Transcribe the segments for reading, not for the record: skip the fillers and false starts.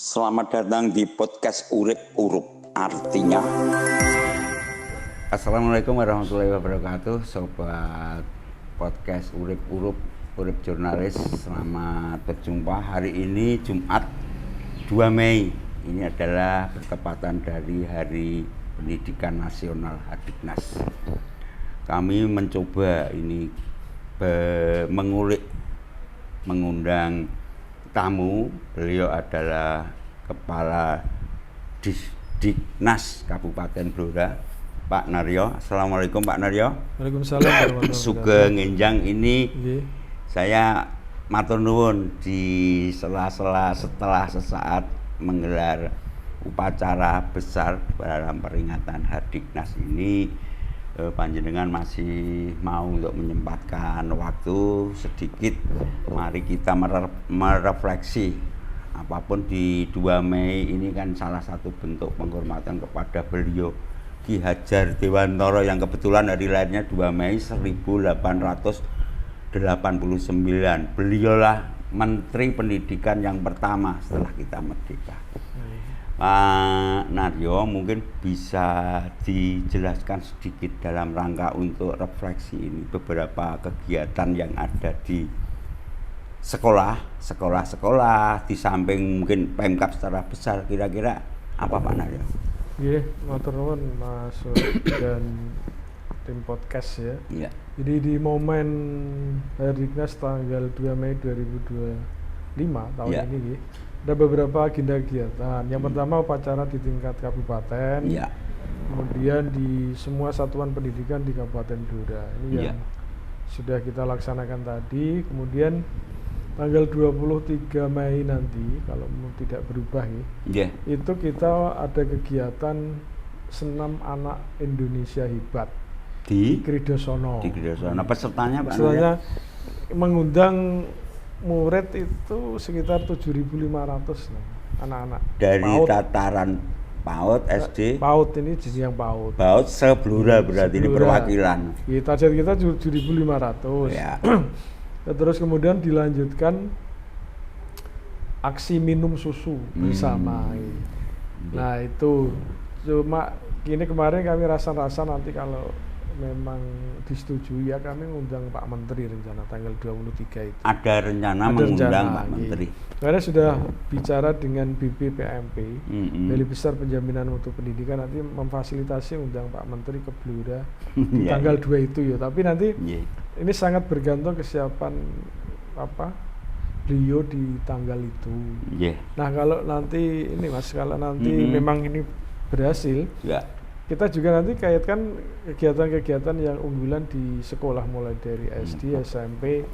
Selamat datang di podcast Urip Urup. Artinya Assalamualaikum warahmatullahi wabarakatuh. Sobat podcast Urip Urup, Urip Jurnalis, selamat berjumpa. Hari ini Jumat 2 Mei. Ini adalah bertepatan dari Hari Pendidikan Nasional Hadiknas. Kami mencoba ini mengulik, mengundang tamu. Beliau adalah Kepala Disdiknas Kabupaten Blora, Pak Naryo. Assalamualaikum Pak Naryo. Waalaikumsalam warahmatullahi Sugeng Ngenjang ini Nggih. Saya matur nuwun di sela-sela setelah sesaat menggelar upacara besar dalam peringatan Hadiknas ini, panjenengan masih mau untuk menyempatkan waktu sedikit. Mari kita merefleksi, apapun di 2 Mei ini kan salah satu bentuk penghormatan kepada beliau Ki Hajar Dewantara yang kebetulan hari lahirnya 2 Mei 1889. Beliaulah Menteri Pendidikan yang pertama setelah kita merdeka. Pak Naryo, mungkin bisa dijelaskan sedikit dalam rangka untuk refleksi ini beberapa kegiatan yang ada di sekolah di samping mungkin Pemkab secara besar, kira-kira apa Pak Naryo? Nggih, matur nuwun Mas dan tim podcast ya. Iya. Jadi di momen Hadiknas tanggal 2 Mei 2025 tahun Ya. ini nggih, ada beberapa agenda kegiatan. Yang pertama upacara di tingkat kabupaten. Iya. Kemudian di semua satuan pendidikan di Kabupaten Blora. Ini yang sudah kita laksanakan tadi. Kemudian tanggal 23 Mei nanti kalau tidak berubah ya, itu kita ada kegiatan senam anak Indonesia hebat di Kridosono. Di Kridosono. Pesertanya Pak Pesertanya mengundang murid itu sekitar 7.500 anak-anak dari PAUD. tataran PAUD, SD, PAUD ini jenis yang PAUD. PAUD se-Blora berarti ini perwakilan. Target kita 7.500. Ya. Terus kemudian dilanjutkan aksi minum susu bersama. Nah itu cuma ini kemarin kami rasa-rasa nanti kalau memang disetujui ya kami mengundang Pak Menteri rencana tanggal 23 itu. Ada rencana mengundang Pak Menteri. Karena sudah bicara dengan BPPMP, Balai Besar Penjaminan Mutu Pendidikan, nanti memfasilitasi undang Pak Menteri ke Blora di tanggal 2 itu ya. Tapi nanti ini sangat bergantung kesiapan beliau di tanggal itu. Nah kalau nanti ini Mas, kalau nanti memang ini berhasil, kita juga nanti kaitkan kegiatan-kegiatan yang unggulan di sekolah mulai dari SD, SMP,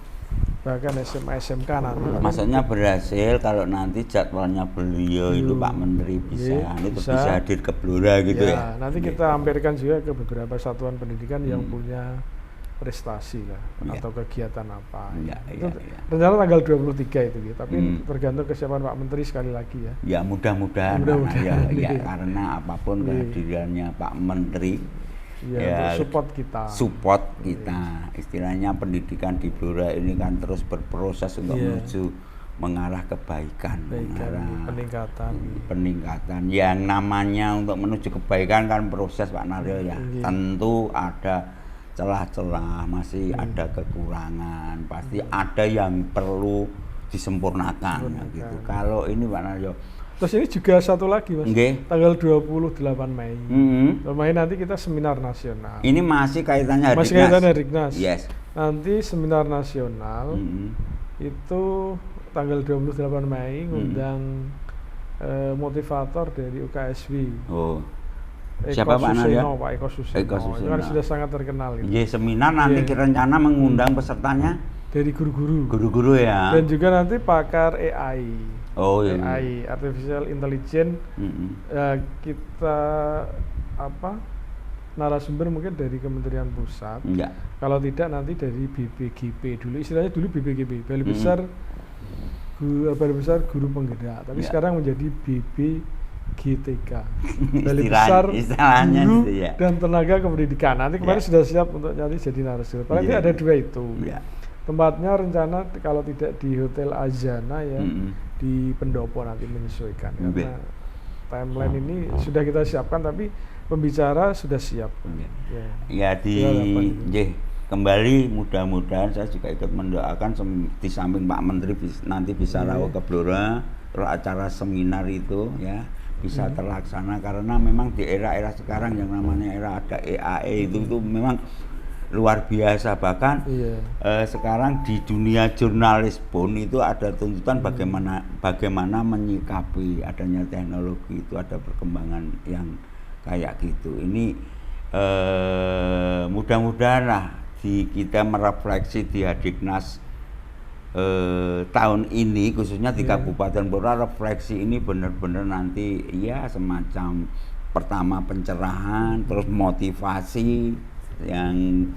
bahkan SMA, SMK nanti. Maksudnya berhasil kalau nanti jadwalnya beliau itu Pak Menteri bisa hadir ke Blora gitu ya. Nanti kita hampirkan juga ke beberapa satuan pendidikan yang punya prestasi lah atau kegiatan apa. Rencana tanggal 23 itu gitu. Tapi tergantung kesiapan Pak Menteri sekali lagi ya. Ya mudah-mudahan. Karena apapun kehadirannya Pak Menteri support kita. Istilahnya pendidikan di Blora ini kan terus berproses untuk menuju mengarah kebaikan, mengarah peningkatan. Yang namanya untuk menuju kebaikan kan proses Pak Naryo ya. Tentu ada celah-celah, masih ada kekurangan, pasti ada yang perlu disempurnakan gitu. Kalau ini Pak Naryo. Terus ini juga satu lagi Mas, tanggal 28 Mei. Mei nanti kita seminar nasional. Ini masih kaitannya Hadiknas. Masih kaitannya Hadiknas. Yes. Nanti seminar nasional itu tanggal 28 Mei ngundang motivator dari UKSW. Siapa Pak Naryo? Pak Eko Suseno. Itu kan sudah sangat terkenal. Seminar nanti rencana mengundang pesertanya dari guru-guru ya. Dan juga nanti pakar AI. AI, Artificial Intelligence. Kita narasumber mungkin dari Kementerian Pusat. Kalau tidak nanti dari BPGP dulu. Istilahnya dulu BPGP, Balai Besar Guru Penggerak. Tapi sekarang menjadi GTK, Balai Besar Guru dan Tenaga Kependidikan. Nanti kemarin sudah siap untuk nanti jadi narasumber. Paling ada 2 itu. Tempatnya rencana kalau tidak di Hotel Azana ya, di pendopo nanti menyesuaikan Oke. karena timeline ini sudah kita siapkan tapi pembicara sudah siap. Ya kembali mudah-mudahan saya juga ikut mendoakan di samping Pak Menteri nanti bisa rawuh ke Blora, terus acara seminar itu ya bisa terlaksana karena memang di era-era sekarang yang namanya era ada EAE itu memang luar biasa bahkan sekarang di dunia jurnalis pun itu ada tuntutan bagaimana menyikapi adanya teknologi itu ada perkembangan yang kayak gitu. Ini mudah-mudahan lah kita merefleksi di Hadiknas tahun ini khususnya di Kabupaten Blora, refleksi ini benar-benar nanti ya semacam pertama pencerahan, terus motivasi yang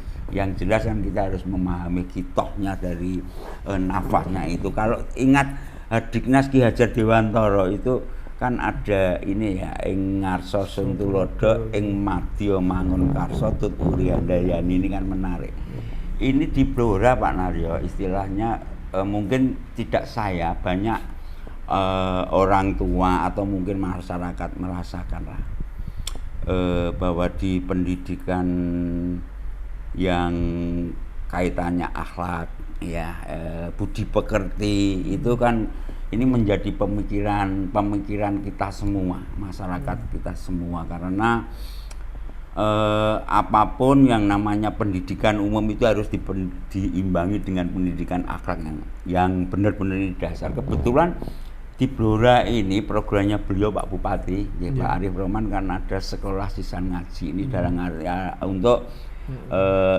jelas kan kita harus memahami kitohnya dari nafasnya itu. Kalau ingat Hadiknas Ki Hajar Dewantara itu kan ada ini ya, ing ngarsa sun tulodo ing madya mangun karsa tut Uriandayani, ini kan menarik. Ini di Blora Pak Naryo istilahnya mungkin tidak saya, banyak orang tua atau mungkin masyarakat merasakan lah bahwa di pendidikan yang kaitannya akhlak ya budi pekerti itu kan ini menjadi pemikiran kita semua, masyarakat kita semua, karena apapun yang namanya pendidikan umum itu harus diimbangi dengan pendidikan akhlak yang benar-benar ini dasar. Kebetulan di Blora ini programnya beliau Pak Bupati, Pak Arif Roman kan ada sekolah sisan ngaji ini dalam area untuk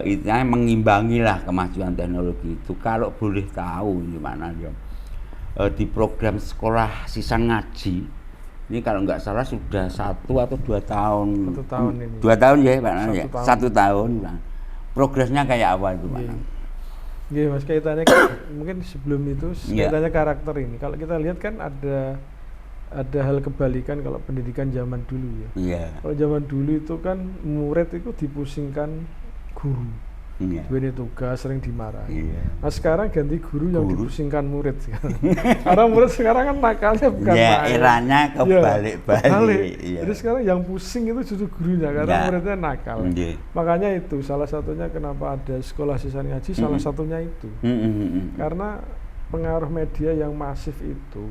istilahnya mengimbangi lah kemajuan teknologi itu. Kalau boleh tahu gimana ya? Di program sekolah sisan ngaji ini kalau nggak salah sudah 1 atau 2 tahun. 1 tahun ini. 2 tahun ya Pak Nana ya. 1 1 tahun. Nah, progresnya kayak apa itu Pak Nana? Iya Mas, kaitannya mungkin sebelum itu kaitannya karakter ini. Kalau kita lihat kan ada hal kebalikan kalau pendidikan zaman dulu ya. Iya. Kalau zaman dulu itu kan murid itu dipusingkan guru. Iya. Ini tugas sering dimarahi. Iya. Nah sekarang ganti guru yang dipusingkan murid sekarang. Karena murid sekarang kan nakalnya bukan ya, eranya kebalik-balik. Iya. Jadi sekarang yang pusing itu justru gurunya karena muridnya nakal. Iya. Makanya itu salah satunya kenapa ada sekolah sisan ngaji, salah satunya itu. Karena pengaruh media yang masif itu,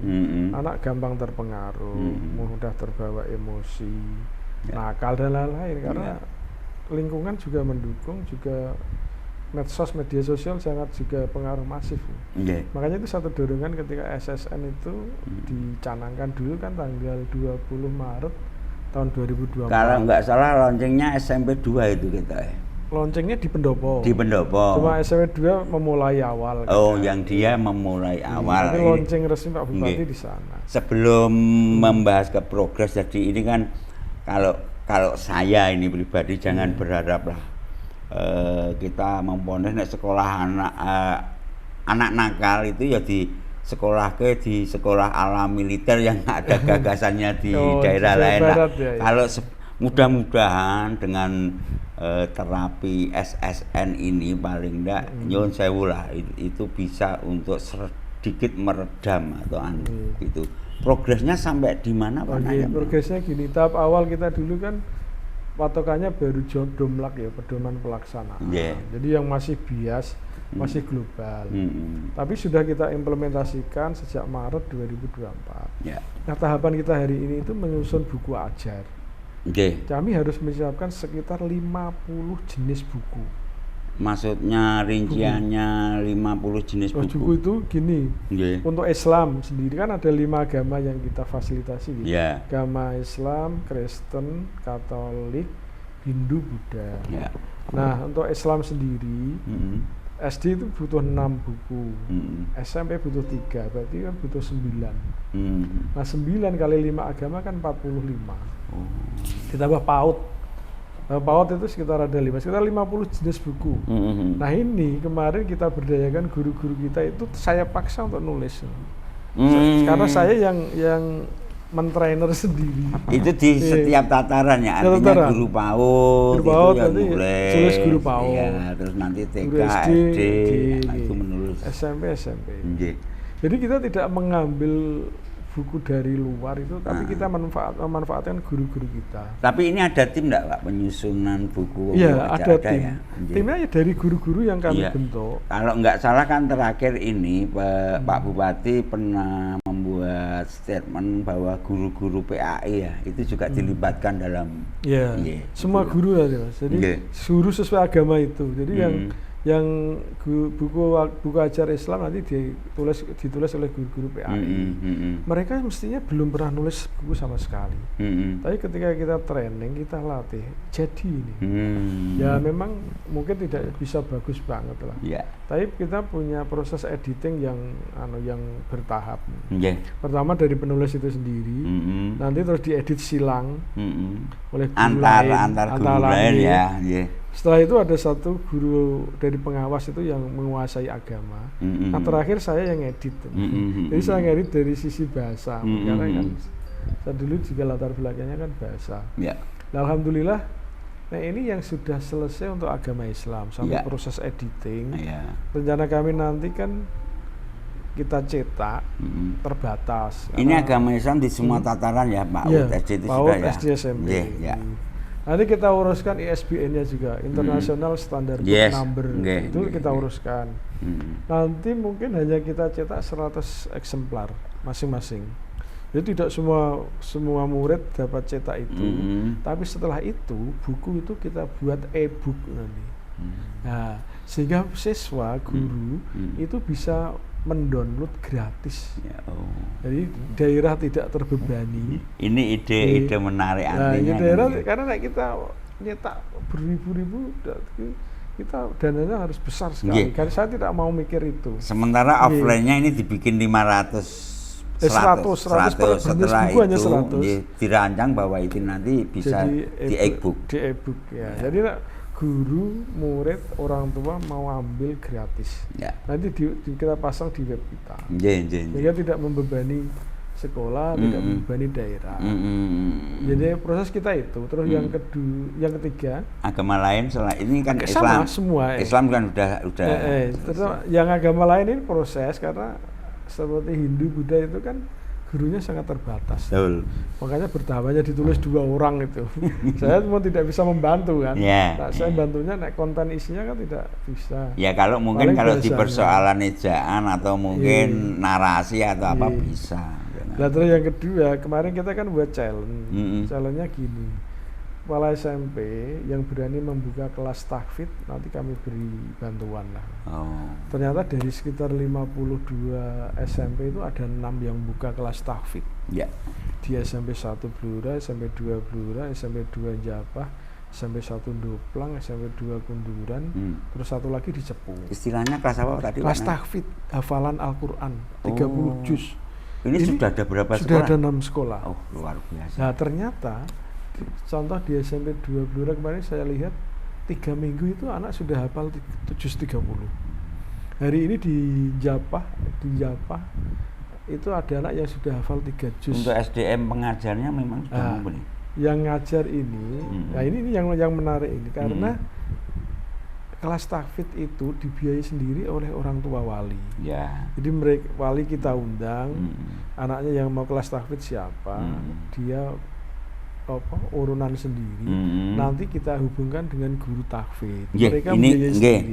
anak gampang terpengaruh, mudah terbawa emosi, nakal dan lain-lain. Karena lingkungan juga mendukung, juga medsos, media sosial sangat juga pengaruh masif. Makanya itu satu dorongan ketika SSN itu dicanangkan dulu kan tanggal 20 Maret tahun 2024. Kalau nggak salah launchingnya SMP 2 itu kita ya. Launchingnya di Pendopo. Di Pendopo. Cuma SMP 2 memulai awal. Oh, yang dia memulai awal. Tapi launching resmi Pak Bupati di sana. Sebelum membahas ke progres, jadi ini kan kalau saya ini pribadi jangan berharap lah kita memponis sekolah anak nakal itu ya di sekolah ala militer yang ada gagasannya di daerah lain lah. Kalau mudah-mudahan dengan terapi SSN ini paling enggak nyuwun sewu lah itu bisa untuk sedikit meredam atau gitu. Progresnya sampai di mana Pak Naya? Progresnya gini, tahap awal kita dulu kan patokannya baru domlak ya, pedoman pelaksanaan. Jadi yang masih bias, masih global. Tapi sudah kita implementasikan sejak Maret 2024. Nah, tahapan kita hari ini itu menyusun buku ajar. Kami harus menyiapkan sekitar 50 jenis buku. Maksudnya rinciannya 50 jenis buku. Buku itu gini. Untuk Islam sendiri kan ada 5 agama yang kita fasilitasi gitu. Agama Islam, Kristen, Katolik, Hindu, Buddha. Nah, untuk Islam sendiri SD itu butuh 6 buku. SMP butuh 3, berarti kan butuh 9. Nah, 9 kali 5 agama kan 45. Ditambah PAUD. PAUD itu sekitar ada 50 jenis buku. Nah ini kemarin kita berdayakan guru-guru kita itu saya paksa untuk nulis. Karena saya yang mentrainer sendiri. Itu di setiap tataran ya, artinya guru PAUD itu yang nulis guru PAUD. Terus nanti TK, SD, itu menulis. SMP. Jadi kita tidak mengambil buku dari luar itu, tapi kita memanfaatkan guru-guru kita. Tapi ini ada tim enggak Pak penyusunan buku? Iya, ada tim. Ya? Timnya ya dari guru-guru yang kami bentuk. Kalau nggak salah kan terakhir ini Pak Bupati pernah membuat statement bahwa guru-guru PAI ya itu juga dilibatkan dalam. Iya. Semua guru ya, Mas. Jadi guru sesuai agama itu. Jadi yang buku ajar Islam nanti ditulis oleh guru-guru PAI. Mereka mestinya belum pernah nulis buku sama sekali. Tapi ketika kita training, kita latih, jadi ini. Ya memang mungkin tidak bisa bagus banget lah. Tapi kita punya proses editing yang bertahap. Pertama dari penulis itu sendiri, nanti terus diedit silang oleh guru antar guru lain ya. Setelah itu ada satu guru dari pengawas itu yang menguasai agama. Nah terakhir saya yang edit. Jadi saya ngedit dari sisi bahasa. Karena kan saya dulu juga latar belakangnya kan bahasa. Nah, alhamdulillah, nah ini yang sudah selesai untuk agama Islam sampai proses editing. Rencana kami nanti kan kita cetak terbatas. Ini agama Islam di semua tataran ya Pak. SD itu PAUD, sudah ya. SD, SMP. Nanti kita uruskan ISBN-nya juga, International Standard Book Number, itu kita uruskan. Nanti mungkin hanya kita cetak 100 eksemplar masing-masing. Jadi tidak semua murid dapat cetak itu, tapi setelah itu buku itu kita buat e-book nanti. Nah, sehingga siswa, guru itu bisa mendownload gratis. Jadi daerah tidak terbebani. Ini ide menarik artinya. Daerah karena kita nyetak beribu-ribu, kita dananya harus besar sekali. Karena saya tidak mau mikir itu. Sementara offline-nya ini dibikin 500 100 setelah itu hanya 100. Dirancang bahwa itu nanti bisa di e-book. Di e-book ya. Jadi guru, murid, orang tua mau ambil gratis. Nanti kita pasang di web kita. Sehingga tidak membebani sekolah, tidak membebani daerah. Jadi proses kita itu. Terus yang ketiga, agama lain selain ini kan sama, Islam. Semua. Islam kan udah. Terus yang agama lain ini proses karena seperti Hindu, Buddha itu kan gurunya sangat terbatas. Betul. Makanya bertahapannya ditulis 2 orang itu. Saya mau tidak bisa membantu kan. Saya bantunya konten isinya kan tidak bisa. Ya kalau mungkin kalau di persoalan ejaan atau mungkin narasi atau apa bisa. Nah, terus yang kedua, kemarin kita kan buat challenge. Challenge-nya gini. Kepala SMP yang berani membuka kelas tahfidz nanti kami beri bantuan lah. Ternyata dari sekitar 52 SMP itu ada 6 yang buka kelas tahfidz. Di SMP 1 Blora, SMP 2 Blora, SMP 2 Japah, SMP 1 Doplang, SMP 2 Kunduran, terus satu lagi di Cepu. Istilahnya kelas apa tadi? Kelas tahfidz, hafalan Al-Quran, 30 juz. Ini sudah ada berapa sekolah? Sudah ada 6 sekolah. Luar biasa. Nah ternyata contoh di SMP 2 Blora kemarin saya lihat 3 minggu itu anak sudah hafal juz 30. Hari ini di Japah itu ada anak yang sudah hafal 3 juz. Untuk SDM pengajarnya memang sudah mumpuni. Yang ngajar ini, nah ini yang menarik ini karena kelas tahfidz itu dibiayai sendiri oleh orang tua wali. Jadi wali kita undang, anaknya yang mau kelas tahfidz siapa, dia urunan sendiri. Nanti kita hubungkan dengan guru tahfidz. Mereka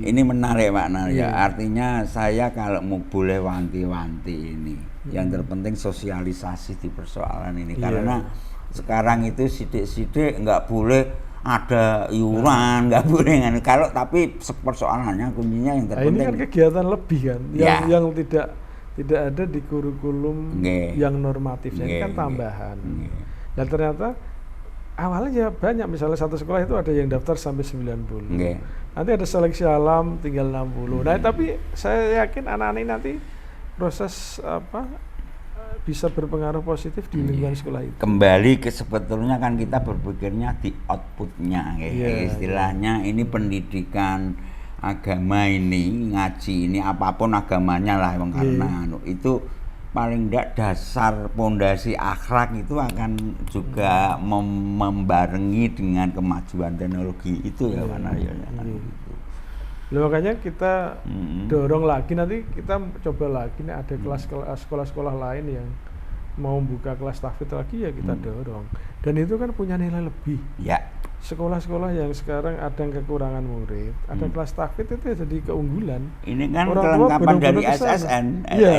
ini menarik Pak Narya. Artinya saya kalau mau boleh wanti-wanti ini, yang terpenting sosialisasi di persoalan ini. Karena sekarang itu sidik-sidik nggak boleh ada iuran, nggak boleh kan. Kalau tapi persoalannya kuncinya yang terpenting. Ini kan kegiatan lebih kan, yang tidak ada di kurikulum yang normatifnya. Ini kan tambahan. Dan ternyata awalnya ya banyak, misalnya satu sekolah itu ada yang daftar sampai 90. Nanti ada seleksi alam tinggal 60. Nah, tapi saya yakin anak-anak ini nanti proses bisa berpengaruh positif di lingkungan sekolah itu. Kembali ke sebetulnya kan kita berpikirnya di outputnya, istilahnya ini pendidikan agama ini, ngaji ini apapun agamanya lah, karena itu paling tidak dasar pondasi akhlak itu akan juga membarengi dengan kemajuan teknologi itu ya Pak Naryo. Makanya kita dorong lagi, nanti kita coba lagi nih ada sekolah-sekolah lain yang mau buka kelas tahfidz lagi ya kita dorong. Dan itu kan punya nilai lebih. Ya. Sekolah-sekolah yang sekarang ada kekurangan murid, ada kelas tahfidz itu jadi keunggulan. Ini kan Orang tua kelengkapan dari benar-benar kesana. SSN. Iya.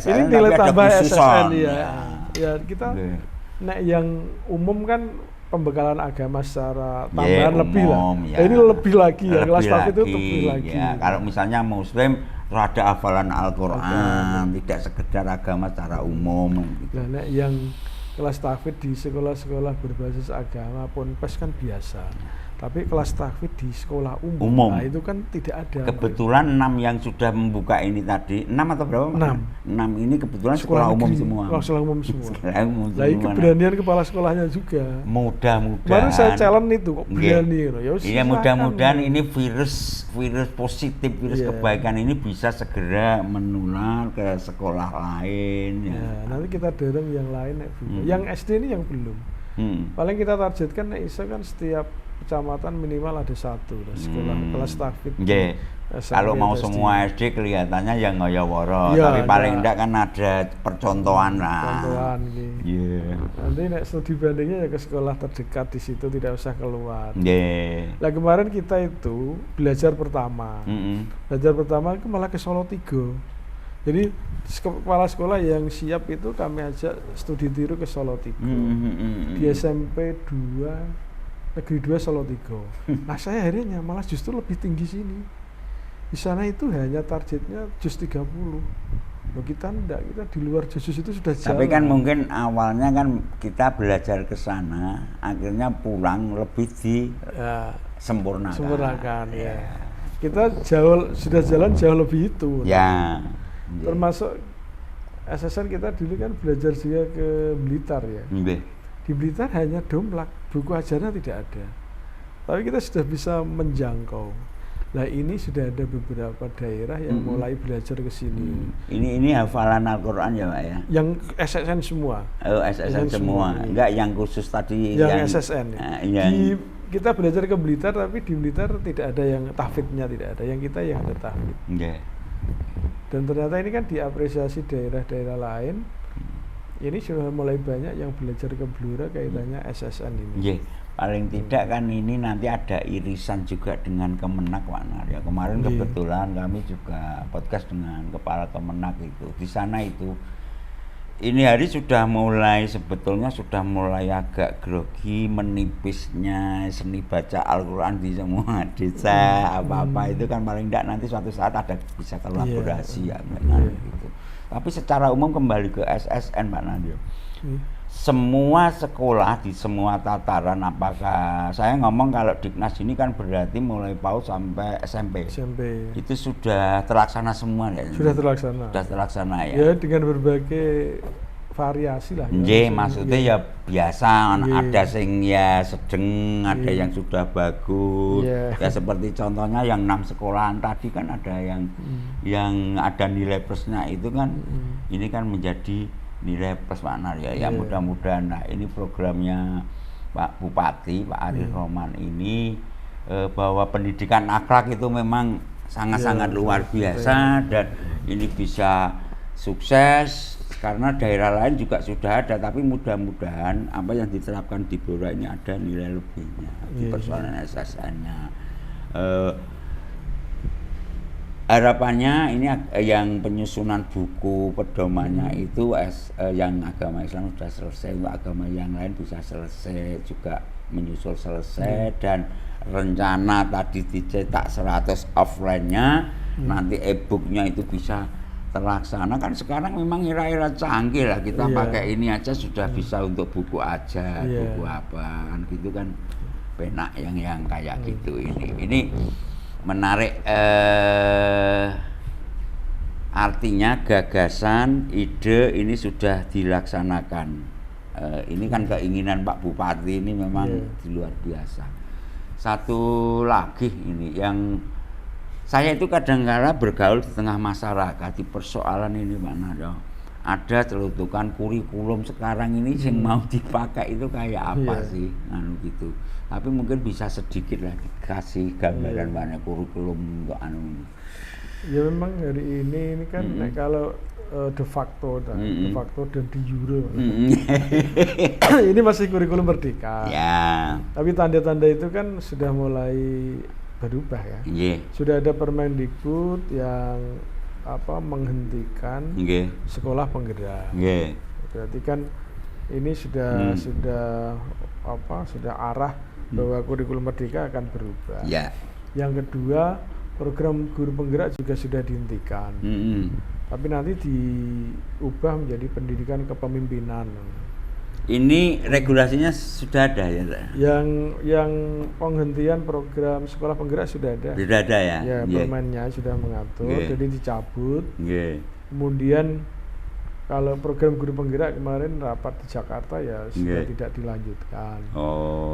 SSN Ini tapi nilai ada tambah khususon. SSN ya. Ya. Ya kita nek yang umum kan pembekalan agama secara Ya, tambahan lebih lah. umum, ya. Ini lebih lagi ya, kelas Lebih tahfidz itu lagi, lebih lagi. ya. Kalau misalnya Muslim ada hafalan Al-Quran, tidak sekedar agama secara umum. Gitu. Nah, nek yang kelas tahfidz di sekolah-sekolah berbasis agama ponpes kan biasa. Tapi kelas tahfidz di sekolah umum. Nah, itu kan tidak ada. Kebetulan 6 yang sudah membuka ini tadi, 6 atau berapa? 6 ini kebetulan sekolah umum negeri. semua. Oh, sekolah umum semua. Sekolah umum Lah, ini semua. keberanian kepala sekolahnya juga. Mudah-mudahan. Baru saya challenge itu kok berani. Ya, iya, mudah-mudahan ini virus positif, virus kebaikan ini bisa segera menular ke sekolah lain. Ya, nanti kita dorong yang lain. Yang SD ini yang belum. Paling kita targetkan iso kan setiap kecamatan minimal ada satu sekolah kelas tahfidz. Kalau mau semua SD kelihatannya yang ngoyo-woro, ya, tapi paling enggak kan ada percontohan lah. Percontohan gitu. Nanti nek studi bandingnya ya ke sekolah terdekat di situ, tidak usah keluar. Nah, kemarin kita itu belajar pertama. Belajar pertama itu malah ke Solo 3. Jadi kepala sekolah yang siap itu kami ajak studi tiru ke Solo 3. Di SMP 2 Negeri 2 Solo 3. Nah, saya akhirnya malah justru lebih tinggi sini. Di sana itu hanya targetnya juz 30. Loh, kita enggak, kita di luar juz itu sudah jalan. Tapi kan mungkin awalnya kan kita belajar ke sana, akhirnya pulang lebih sempurnakan ya. Kita sudah jalan jauh lebih itu. Ya. Termasuk SSN kita dulu kan belajar juga ke Blitar ya. Di Blitar hanya domplak, buku ajarnya tidak ada. Tapi kita sudah bisa menjangkau. Nah, ini sudah ada beberapa daerah yang mulai belajar ke sini. Ini hafalan Al-Quran ya, Pak ya? Yang SSN semua. Oh, SSN semua. Enggak yang khusus tadi yang SSN. Ya. Kita belajar ke Blitar, tapi di Blitar tidak ada yang tahfidznya, tidak ada. Yang kita yang ada tahfidz. Dan ternyata ini kan diapresiasi daerah-daerah lain. Ini sudah mulai banyak yang belajar ke Blora kaitannya SSN ini. Paling tidak kan ini nanti ada irisan juga dengan Kemenak, Pak Nar. Ya, kemarin kebetulan kami juga podcast dengan kepala Kemenak itu. Di sana itu ini hari sebetulnya sudah mulai agak grogi, menipisnya seni baca Al-Quran di semua desa, apa-apa itu kan paling tidak nanti suatu saat ada bisa kolaborasi ya, gitu. Tapi secara umum kembali ke SSN, Pak Nadio. Semua sekolah di semua tataran, apakah saya ngomong kalau Diknas ini kan berarti mulai PAUD sampai SMP. Itu sudah terlaksana semua ya? Sudah terlaksana. Sudah terlaksana ya? Ya, dengan berbagai variasi lah. Maksudnya ya biasa, ada sing ya sedeng, ada yang sudah bagus. Ya seperti contohnya yang 6 sekolahan tadi kan ada yang ada nilai plusnya itu kan, ini kan menjadi nilai plus, Pak Nar ya. Ya mudah-mudahan. Nah, ini programnya Pak Bupati, Pak Arif Roman ini bahwa pendidikan akhlak itu memang sangat-sangat luar biasa dan ini bisa sukses. Karena daerah lain juga sudah ada, tapi mudah-mudahan apa yang diterapkan di Blora ini ada nilai lebihnya di persoalan SSN-nya. Harapannya ini yang penyusunan buku pedomannya itu yang agama Islam sudah selesai, untuk agama yang lain bisa selesai juga menyusul selesai, dan rencana tadi dicetak 100 offline-nya, nanti e-booknya itu bisa terlaksana. Kan sekarang memang era-era canggih lah, kita pakai ini aja sudah bisa untuk buku aja, buku apa kan gitu kan, penak yang kayak gitu. Ini menarik, artinya gagasan, ide ini sudah dilaksanakan. Ini kan keinginan Pak Bupati ini memang di luar biasa. Satu lagi ini yang saya itu kadang-kala bergaul di tengah masyarakat di persoalan ini, Pak Nado. ada celutukan kurikulum sekarang ini yang mau dipakai itu kayak apa sih, anu gitu. Tapi mungkin bisa sedikit lah dikasih gambaran mana kurikulum untuk anu ini. Ya memang hari ini kan kalau de facto dan de jure ini masih kurikulum merdeka. Ya. Tapi tanda-tanda itu kan sudah mulai berubah ya. Sudah ada Permendikbud yang menghentikan sekolah penggerak. Berarti kan ini sudah arah bahwa kurikulum merdeka akan berubah. Yang kedua, program guru penggerak juga sudah dihentikan. Tapi nanti diubah menjadi pendidikan kepemimpinan. Ini regulasinya sudah ada ya? Yang penghentian program sekolah penggerak sudah ada. Sudah ada ya? Ya, permennya sudah mengatur, jadi dicabut. Kemudian kalau program guru penggerak kemarin rapat di Jakarta ya sudah tidak dilanjutkan.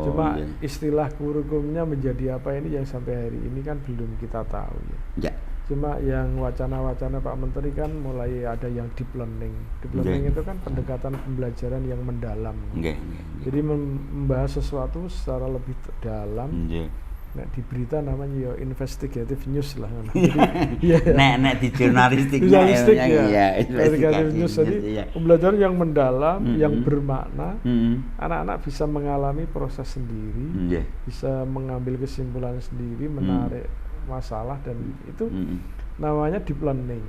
Cuma istilah kurikulumnya menjadi apa ini yang sampai hari ini kan belum kita tahu ya. Cuma yang wacana-wacana Pak Menteri kan mulai ada yang deep learning. Deep learning itu kan pendekatan pembelajaran yang mendalam. Jadi membahas sesuatu secara lebih dalam. Nah, di berita namanya ya investigative news lah. Nek di jurnalistik ya. Investigative news. Jadi pembelajaran yang mendalam, yang bermakna. Anak-anak bisa mengalami proses sendiri, bisa mengambil kesimpulan sendiri, menarik masalah, dan itu namanya deep learning.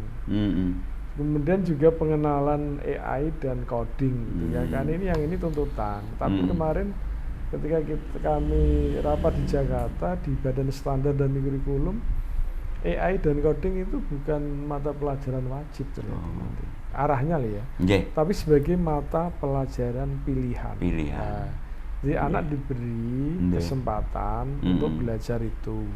Kemudian juga pengenalan AI dan coding gitu ya kan, ini tuntutan. Tapi kemarin ketika kami rapat di Jakarta di Badan Standar dan Kurikulum, AI dan coding itu bukan mata pelajaran wajib nanti. Arahnya ya. Tapi sebagai mata pelajaran pilihan. Nah, jadi anak diberi kesempatan untuk belajar itu.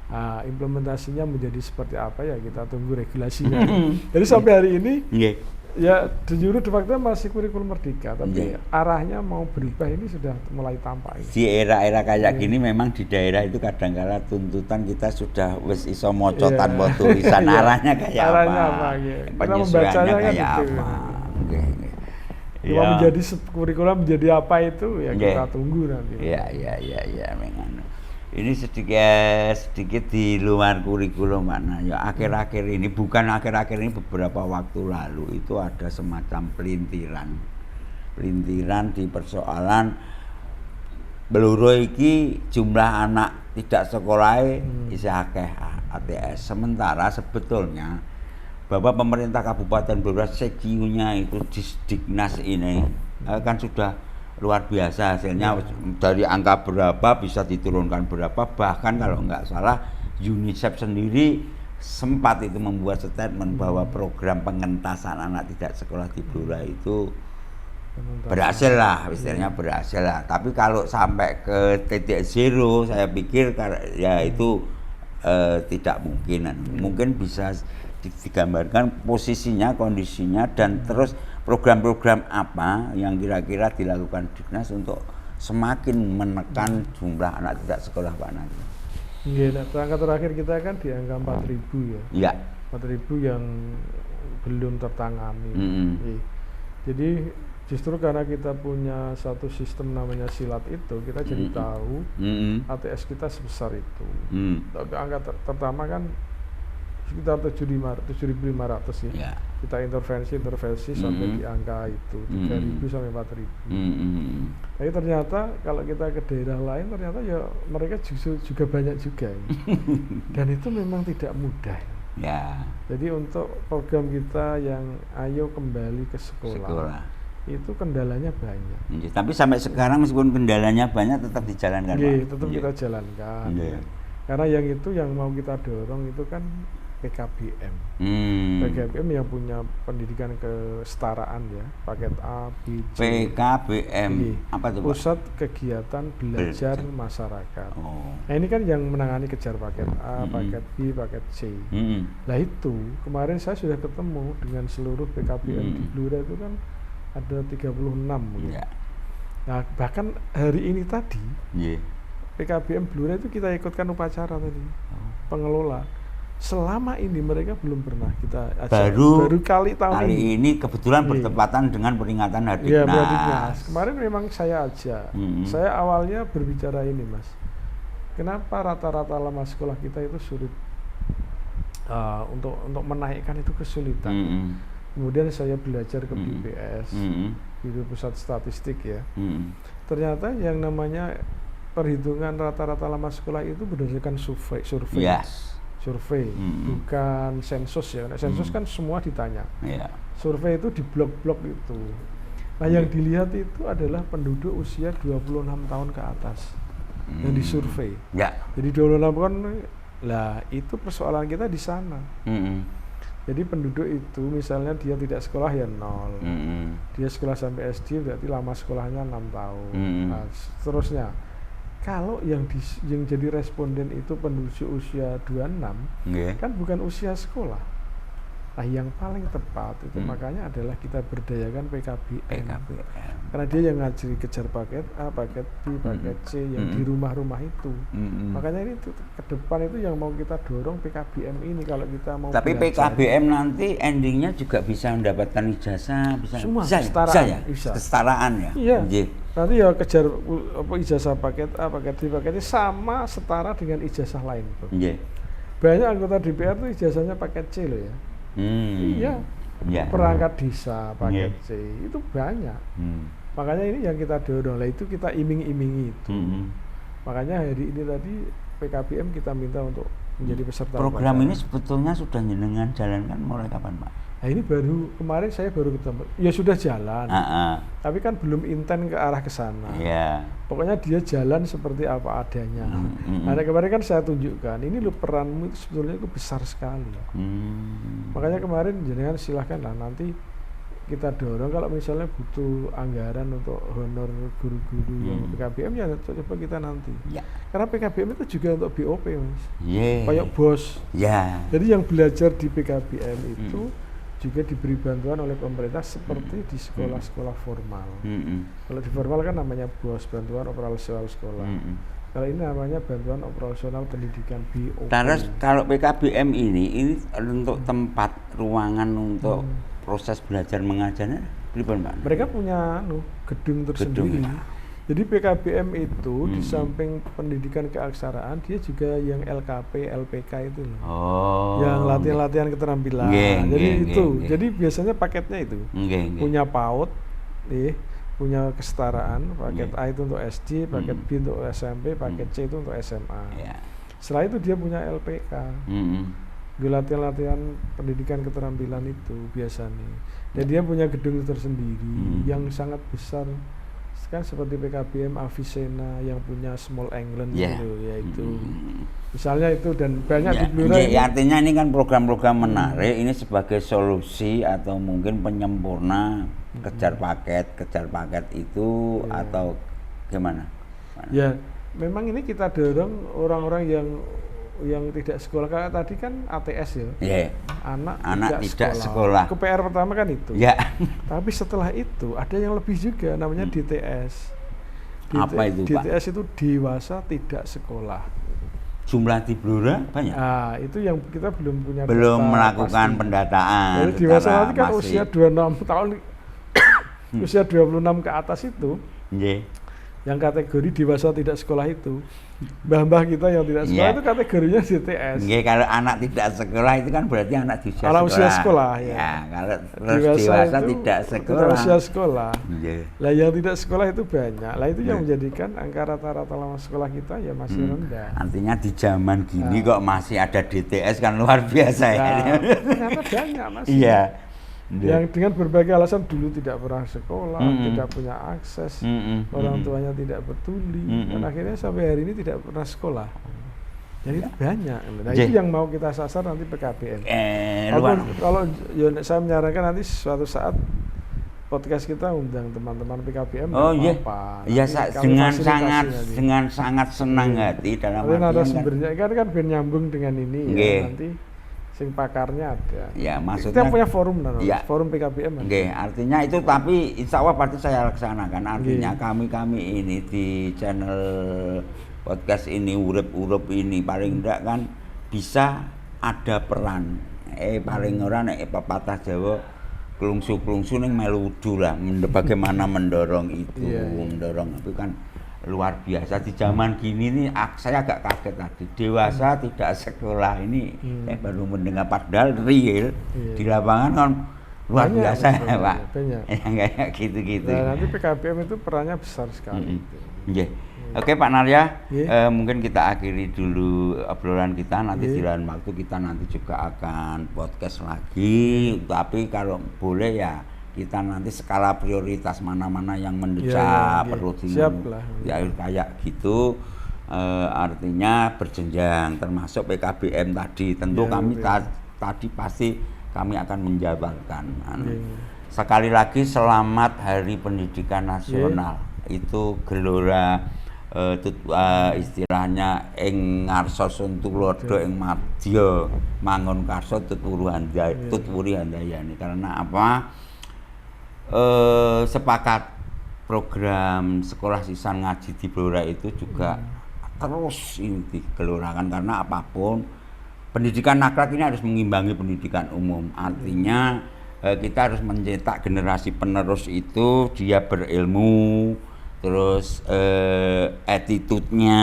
Nah, implementasinya menjadi seperti apa ya kita tunggu regulasinya. Jadi sampai hari ini ya de jure de facto masih kurikulum merdeka, tapi arahnya mau berubah ini sudah mulai tampak. Di era-era kayak gini memang di daerah itu kadang-kala tuntutan kita sudah wis iso maca tanpa tulisan arahnya kayak apa. Penyusunannya kayak apa. Menjadi kurikulum menjadi apa itu ya kita tunggu nanti. Iya memang. Ini sedikit di luar kurikulum mana ya, akhir-akhir ini beberapa waktu lalu itu ada semacam pelintiran di persoalan Bluro iki jumlah anak tidak sekolah isih akeh ATS, sementara sebetulnya bahwa pemerintah Kabupaten Blora sekiunya itu Disdiknas ini kan sudah luar biasa hasilnya. Dari angka berapa bisa diturunkan berapa, bahkan kalau nggak salah UNICEF sendiri sempat itu membuat statement bahwa program pengentasan anak tidak sekolah di Blora itu berhasil lah, istilahnya berhasil lah. Tapi kalau sampai ke titik zero saya pikir ya itu tidak mungkin. Mungkin bisa digambarkan posisinya, kondisinya, dan terus program-program apa yang kira-kira dilakukan Dignas untuk semakin menekan jumlah anak tidak sekolah Pak Nadi. Angka terakhir kita kan di angka 4.000 ya. 4.000 yang belum tertangani. Jadi justru karena kita punya satu sistem namanya silat itu, kita jadi tahu ATS kita sebesar itu. Tapi angka pertama kan sekitar 7.500 ya. Kita intervensi sampai di angka itu 3.000 sampai 4.000. Tapi ternyata kalau kita ke daerah lain ternyata ya mereka juga banyak juga ya. Dan itu memang tidak mudah. Jadi untuk program kita yang ayo kembali ke sekolah. Itu kendalanya banyak. Tapi sampai sekarang meskipun kendalanya banyak tetap dijalankan. Tetap kita jalankan. Karena yang itu yang mau kita dorong itu kan PKBM. PKBM yang punya pendidikan kesetaraan ya, paket A, B, C. PKBM apa itu, Pak? Pusat Kegiatan Belajar Masyarakat. Nah ini kan yang menangani kejar paket A, paket B, paket C. Nah itu kemarin saya sudah ketemu dengan seluruh PKBM di Blora itu kan ada 36 gitu. Nah bahkan hari ini tadi PKBM Blora itu kita ikutkan upacara tadi, pengelola. selama ini mereka belum pernah kita ajak. Baru kali tahun ini kebetulan bertepatan dengan peringatan Hardiknas. Iya, Hardiknas. Kemarin memang saya ajak. Saya awalnya berbicara ini, Mas. Kenapa rata-rata lama sekolah kita itu sulit untuk menaikkan itu kesulitan. Kemudian saya belajar ke BPS, Biro Pusat Statistik ya. Ternyata yang namanya perhitungan rata-rata lama sekolah itu berdasarkan survei. Yes. Survei, bukan sensus ya. Nah, sensus kan semua ditanya. Survei itu di blok-blok itu. Nah, yang dilihat itu adalah penduduk usia 26 tahun ke atas yang disurvei. Jadi 26 tahun, lah itu persoalan kita di sana. Jadi penduduk itu misalnya dia tidak sekolah ya 0. Dia sekolah sampai SD berarti lama sekolahnya 6 tahun. Nah, seterusnya. Kalau yang jadi responden itu penduduk usia 26, kan bukan usia sekolah. Nah, yang paling tepat itu makanya adalah kita berdayakan PKBM. Karena dia yang ngajari kejar paket A, paket B, paket C yang di rumah-rumah itu. Makanya ini ke depan itu yang mau kita dorong PKBM ini kalau kita mau. Tapi belajar. PKBM nanti endingnya juga bisa mendapatkan ijazah, semua bisa ya? Bisa. Kesetaraan ya. Iya. Nanti ya kejar ijazah paket A, paket B, paket C sama setara dengan ijazah lain. Banyak anggota DPR itu ijazahnya paket C loh ya. Iya. Perangkat desa paket C itu banyak. Makanya ini yang kita dorong lah, itu kita iming-imingi itu. Makanya hari ini tadi PKBM kita minta untuk menjadi peserta. Program ini sebetulnya sudah jenengan jalankan mulai kapan, Pak? Nah, ini kemarin saya baru ketemu. Ya sudah jalan. Tapi kan belum intent ke arah ke sana. Pokoknya dia jalan seperti apa adanya. Nah, kemarin kan saya tunjukkan, ini lo peranmu itu sebetulnya itu besar sekali. Makanya kemarin jenengan silahkan lah nanti kita dorong kalau misalnya butuh anggaran untuk honor guru-guru yang PKBM ya coba kita nanti. Karena PKBM itu juga untuk BOP, Mas. Kayak bos. Jadi yang belajar di PKBM itu juga diberi bantuan oleh pemerintah seperti di sekolah-sekolah formal. Kalau di formal kan namanya BOS, bantuan operasional sekolah. Kalau ini namanya bantuan operasional pendidikan BOP. Terus kalau PKBM ini untuk tempat ruangan untuk proses belajar mengajarnya berapa, Pak? Mereka punya gedung tersendiri. Jadi PKBM itu di samping pendidikan keaksaraan, dia juga yang LKP, LPK itu loh. Yang latihan-latihan keterampilan. Jadi biasanya paketnya itu. Punya PAUD, punya kesetaraan, paket A itu untuk SD, paket B untuk SMP, paket C itu untuk SMA. Setelah itu dia punya LPK. Di latihan-latihan pendidikan keterampilan itu biasanya. Dan dia punya gedung tersendiri yang sangat besar. Kan seperti PKBM Avicenna yang punya Small England gitu, yaitu misalnya itu, dan banyak di Blora. Artinya ini kan program-program menarik, ini sebagai solusi atau mungkin penyempurna kejar paket itu atau gimana? Ya, memang ini kita dorong orang-orang yang tidak sekolah. Kayak tadi kan ATS ya, anak tidak sekolah. Ke PR pertama kan itu. Tapi setelah itu ada yang lebih juga, namanya DTS. Apa itu, Pak? DTS itu dewasa tidak sekolah. Jumlah di Blora banyak? Itu yang kita belum punya belum melakukan pasti pendataan. Jadi dewasa nanti kan usia 26 tahun usia 26 ke atas itu. Yang kategori dewasa tidak sekolah itu, mbah-mbah kita yang tidak sekolah itu kategorinya DTS. Kalau anak tidak sekolah itu kan berarti anak di usia sekolah. Kalau dewasa tidak sekolah. Lah yang tidak sekolah itu banyak. Lah itu yang menjadikan angka rata-rata lama sekolah kita ya masih rendah. Artinya di zaman gini kok masih ada DTS kan luar biasa ya. Ternyata banyak masih. Yang dengan berbagai alasan dulu tidak pernah sekolah, tidak punya akses, orang tuanya tidak peduli, dan akhirnya sampai hari ini tidak pernah sekolah. Jadi itu banyak. Nah itu yang mau kita sasar nanti PKBM. Kalau saya menyarankan nanti suatu saat podcast kita undang teman-teman PKBM. Dengan sangat senang hati dalam artian kan nyambung dengan ini nanti. Sing pakarnya ada. Maksudnya kita punya forum forum PKBM. Artinya itu, tapi insya Allah pasti saya laksanakan. Artinya kami ini di channel podcast ini, urep ini paling enggak kan bisa ada peran paling ora nek pepatah Jawa klungsu-klungsu ning melu udu lah bagaimana mendorong itu mendorong itu kan luar biasa di zaman gini nih saya agak kaget tadi dewasa tidak sekolah ini baru mendengar padahal real di lapangan kan luar banyak, biasa ya Pak banyak. yang kayak gitu-gitu Nah, nanti PKBM itu perannya besar sekali. Oke Pak Narya, mungkin kita akhiri dulu obrolan kita, nanti di lain waktu kita nanti juga akan podcast lagi, tapi kalau boleh ya kita nanti skala prioritas mana-mana yang mendesak perlu ya kayak gitu, artinya berjenjang termasuk PKBM tadi, tentu kami tadi pasti kami akan menjabarkan. Sekali lagi selamat Hari Pendidikan Nasional, itu gelora istilahnya ing ngarsa Suntulodo ing madya mangun karsa tutwuri handayani. Karena apa? Sepakat program sekolah sisan ngaji di Blora itu juga terus ini digelorakan karena apapun pendidikan akhlak ini harus mengimbangi pendidikan umum. Artinya kita harus mencetak generasi penerus itu dia berilmu, terus attitude-nya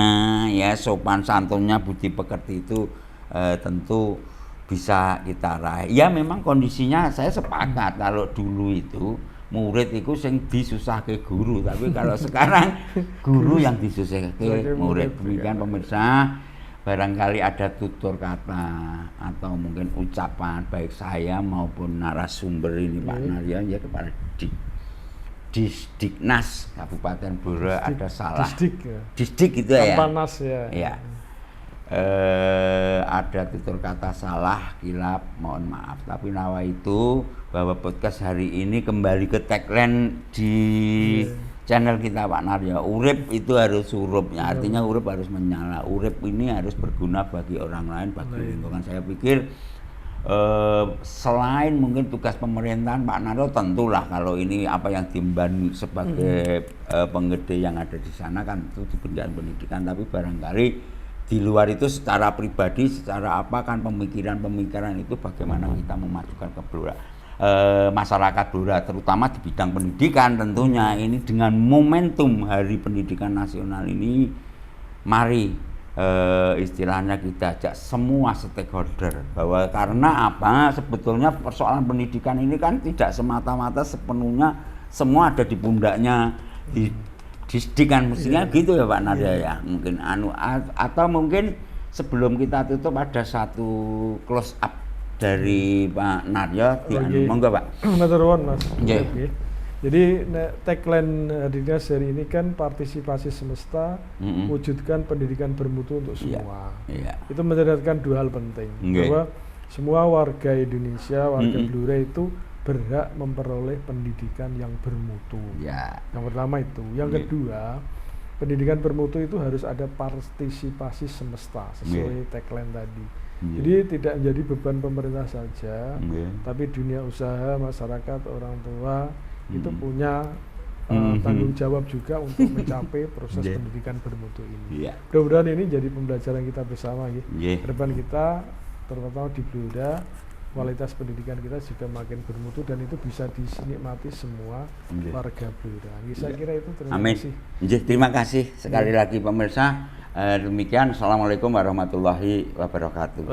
ya sopan santunnya budi pekerti itu tentu bisa kita raih. Ya memang kondisinya saya sepakat kalau dulu itu murid itu sing disusahke guru, tapi kalau sekarang guru yang disusahke murid. Demikian pemirsa, barangkali ada tutur kata atau mungkin ucapan baik saya maupun narasumber ini Pak Narya ya kepada Disdiknas Kabupaten Blora ada salah. Disdik itu ya. Panas ya. Ya. Ada tutur kata salah, kilap, mohon maaf. Tapi nawa itu bahwa podcast hari ini kembali ke tagline di channel kita Pak Narya. Urip itu harus surupnya, artinya urip harus menyala. Urip ini harus berguna bagi orang lain, bagi lingkungan. Saya pikir selain mungkin tugas pemerintahan Pak Naryo tentulah kalau ini apa yang diemban sebagai penggede yang ada di sana kan itu di pendidikan, tapi barangkali di luar itu secara pribadi secara apa kan pemikiran itu bagaimana kita memajukan ke Blora, masyarakat Blora terutama di bidang pendidikan tentunya. Ini dengan momentum Hari Pendidikan Nasional ini mari istilahnya kita ajak semua stakeholder bahwa karena apa sebetulnya persoalan pendidikan ini kan tidak semata-mata sepenuhnya semua ada di pundaknya di Disdikan mestinya gitu ya Pak Narya ya mungkin atau mungkin sebelum kita tutup ada satu close up dari Pak Narya monggo Pak. Matur nuwun Mas. Jadi tagline Dinas hari ini kan partisipasi semesta, wujudkan pendidikan bermutu untuk semua. Itu menceritakan dua hal penting, bahwa semua warga Indonesia, warga Blora itu berhak memperoleh pendidikan yang bermutu. Yang pertama itu. Yang kedua, pendidikan bermutu itu harus ada partisipasi semesta sesuai tagline tadi. Jadi tidak menjadi beban pemerintah saja, tapi dunia usaha, masyarakat, orang tua itu punya tanggung jawab juga untuk mencapai proses pendidikan bermutu ini. Mudah-mudahan ini jadi pembelajaran kita bersama ya. Ke depan kita terutama di Blora kualitas pendidikan kita juga makin bermutu dan itu bisa dinikmati semua warga Blora. Saya kira itu terima kasih. Terima kasih sekali lagi pemirsa. Demikian, assalamualaikum warahmatullahi wabarakatuh.